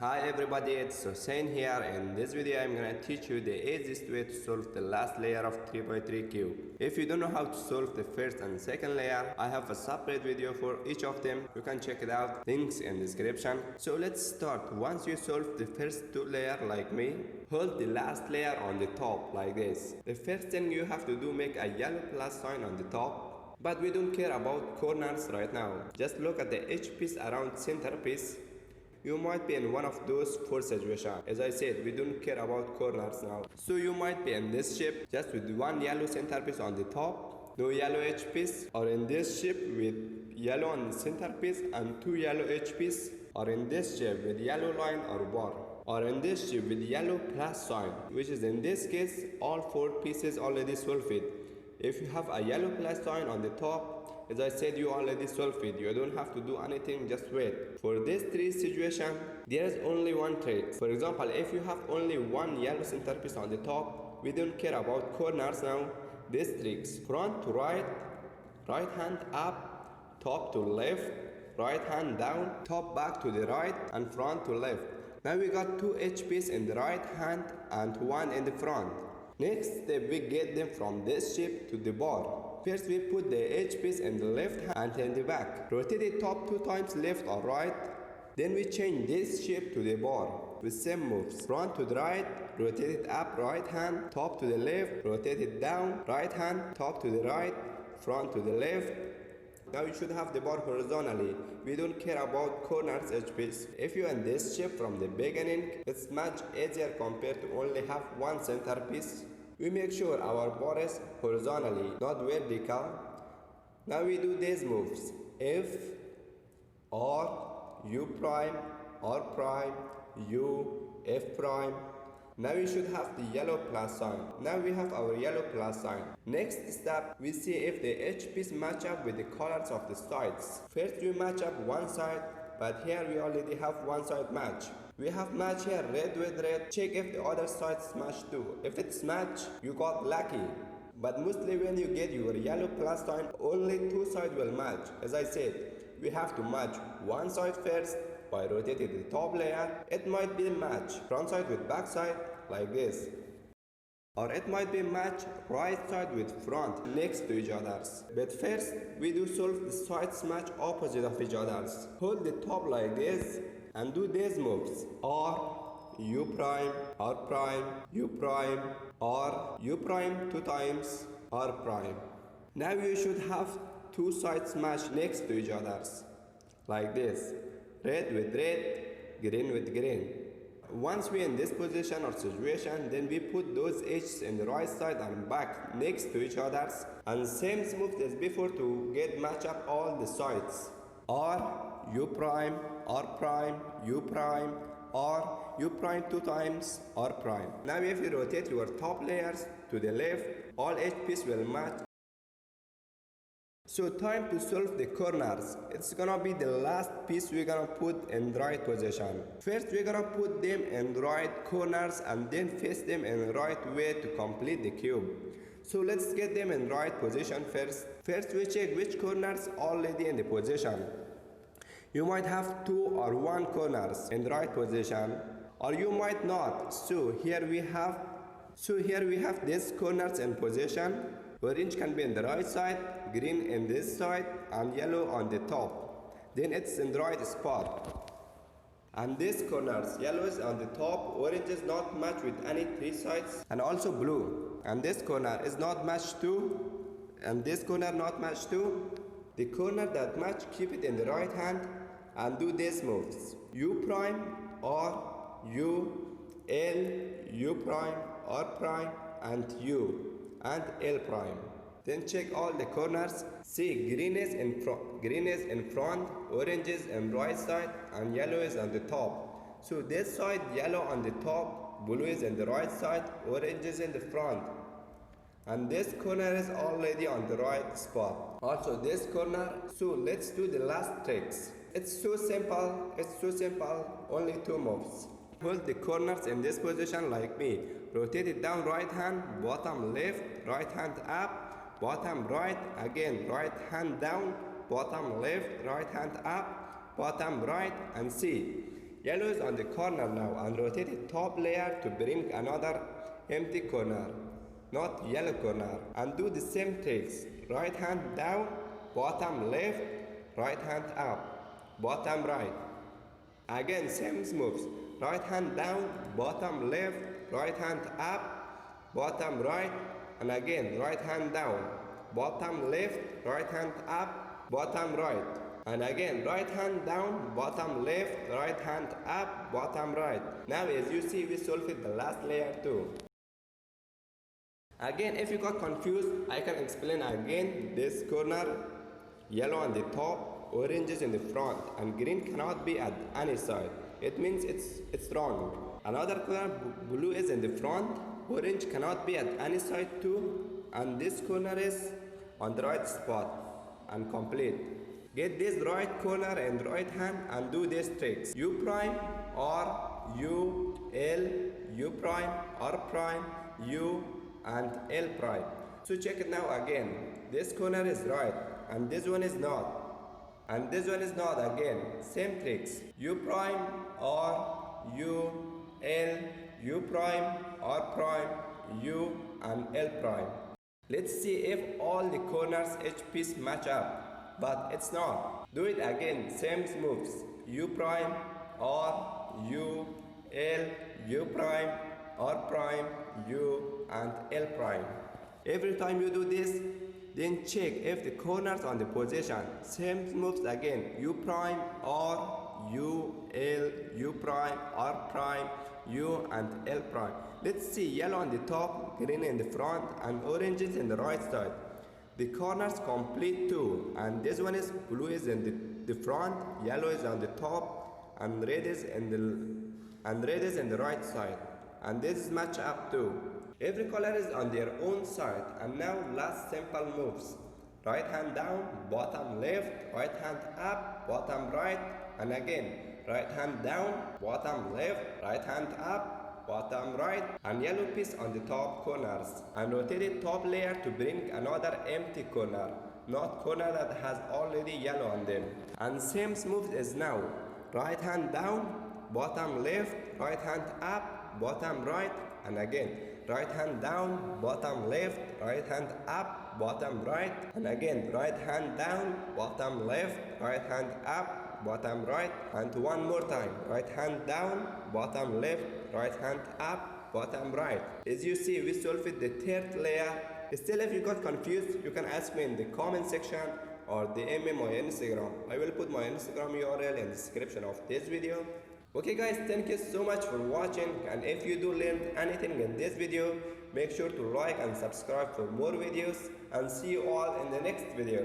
Hi everybody, it's Hussein here. In this video I'm gonna teach you the easiest way to solve the last layer of 3x3 cube. If you don't know how to solve the first and second layer, I have a separate video for each of them. You can check it out, links in description. So let's start. Once you solve the first two layers like me, hold the last layer on the top like this. The first thing you have to do, make a yellow plus sign on the top. But we don't care about corners right now. Just look at the edge piece around center piece. You might be in one of those four situations. As I said, we don't care about corners now. So you might be in this shape just with one yellow centerpiece on the top, no yellow edge piece, or in this shape with yellow on the centerpiece and two yellow edge piece, or in this shape with yellow line or bar, or in this shape with yellow plus sign, which is in this case all four pieces already solved. If you have a yellow plus sign on the top, as I said, you already solved it. You don't have to do anything, just wait. For this three situation, there is only one trick. For example, if you have only one yellow centerpiece on the top, we don't care about corners now. These tricks: front to right, right hand up, top to left, right hand down, top back to the right, and front to left. Now we got two edge pieces in the right hand and one in the front. Next step, we get them from this shape to the bar. First we put the edge piece in the left hand and in the back. Rotate the top two times left or right. Then we change this shape to the bar with same moves. Front to the right, rotate it up right hand, top to the left, rotate it down, right hand, top to the right, front to the left. Now you should have the bar horizontally. We don't care about corners edge piece. If you in this shape from the beginning, it's much easier compared to only have one centerpiece. We make sure our bar is horizontally, not vertical. Now we do these moves: F, R, U prime, R prime, U, F prime. Now we should have the yellow plus sign. Now we have our yellow plus sign. Next step, we see if the edge piece match up with the colors of the sides. First we match up one side, but here we already have one side match. We have match here red with red. Check if the other sides match too. If it's match, you got lucky. But mostly when you get your yellow plus sign, only two sides will match. As I said, we have to match one side first by rotating the top layer. It might be match front side with back side like this, or it might be match right side with front next to each others. But first we do solve the sides match opposite of each others. Hold the top like this and do these moves: R, U prime, R prime, U prime, R, U prime two times, R prime. Now you should have two sides match next to each others like this: red with red, green with green. Once we in this position or situation, then we put those edges in the right side and back next to each others, and same move as before to get match up all the sides. R, U prime, R prime, U prime, R, U prime two times, R prime. Now if you rotate your top layers to the left, all edge pieces will match. So time to solve the corners. It's gonna be the last piece we're gonna put in the right position. First we're gonna put them in the right corners and then face them in the right way to complete the cube. So let's get them in the right position first. First we check which corners already in the position. You might have two or one corners in the right position, or you might not. So here we have these corners in position. Orange can be in the right side, green in this side, and yellow on the top. Then it's in the right spot. And these corners, yellow is on the top, orange is not matched with any three sides, and also blue. And this corner is not matched too, and this corner not matched too. The corner that match, keep it in the right hand and do these moves: U prime, R, U, L, U prime, R prime, and U, and L prime. Then check all the corners. See, green is in front, orange is in right side, and yellow is on the top. So this side yellow on the top, blue is in the right side, orange is in the front, and this corner is already on the right spot. Also this corner. So let's do the last tricks. It's so simple, only two moves. Hold the corners in this position like me. Rotate it down right hand, bottom left, right hand up, bottom right, again right hand down, bottom left, right hand up, bottom right, and see. Yellow is on the corner now and rotate the top layer to bring another empty corner, not yellow corner. And do the same tricks. Right hand down, bottom left, right hand up, bottom right. Again, same moves. Right hand down, bottom left, right hand up, bottom right, and again, right hand down, bottom left, right hand up, bottom right. And again, right hand down, bottom left, right hand up, bottom right. Now as you see, we solved the last layer too. Again, if you got confused, I can explain again. This corner, yellow on the top, orange is in the front, and green cannot be at any side. It means it's wrong. Another corner, blue is in the front, orange cannot be at any side too, and this corner is on the right spot and complete. Get this right corner and right hand and do these tricks. U prime, R, U, L, U prime, R prime, U, and L prime. So check it now again. This corner is right and this one is not. And this one is not again. Same tricks. U prime, R, U, L, U prime, R prime, U, and L prime. Let's see if all the corners each piece match up. But it's not. Do it again, same moves. U prime, R, U, L, U prime, R prime, U, and L prime. Every time you do this, then check if the corners on the position. Same moves again. U prime, R, U, L, U prime, R prime, U, and L prime. Let's see yellow on the top, green in the front, and orange is in the right side. The corners complete too, and this one is blue is in the front, yellow is on the top, and red is in the right side. And this is match up too. Every color is on their own side. And now last simple moves. Right hand down, bottom left, right hand up, bottom right, and again, right hand down, bottom left, right hand up, bottom right, and yellow piece on the top corners. And rotate the top layer to bring another empty corner, not corner that has already yellow on them. And same moves is now. Right hand down, bottom left, right hand up, bottom right, and again, right hand down, bottom left, right hand up, bottom right, and again, right hand down, bottom left, right hand up, bottom right, and one more time. Right hand down, bottom left, right hand up, bottom right. As you see, we solved the third layer. Still, if you got confused, you can ask me in the comment section or DM me my Instagram. I will put my Instagram URL in the description of this video. Okay guys, thank you so much for watching, and if you do learn anything in this video, make sure to like and subscribe for more videos, and see you all in the next video.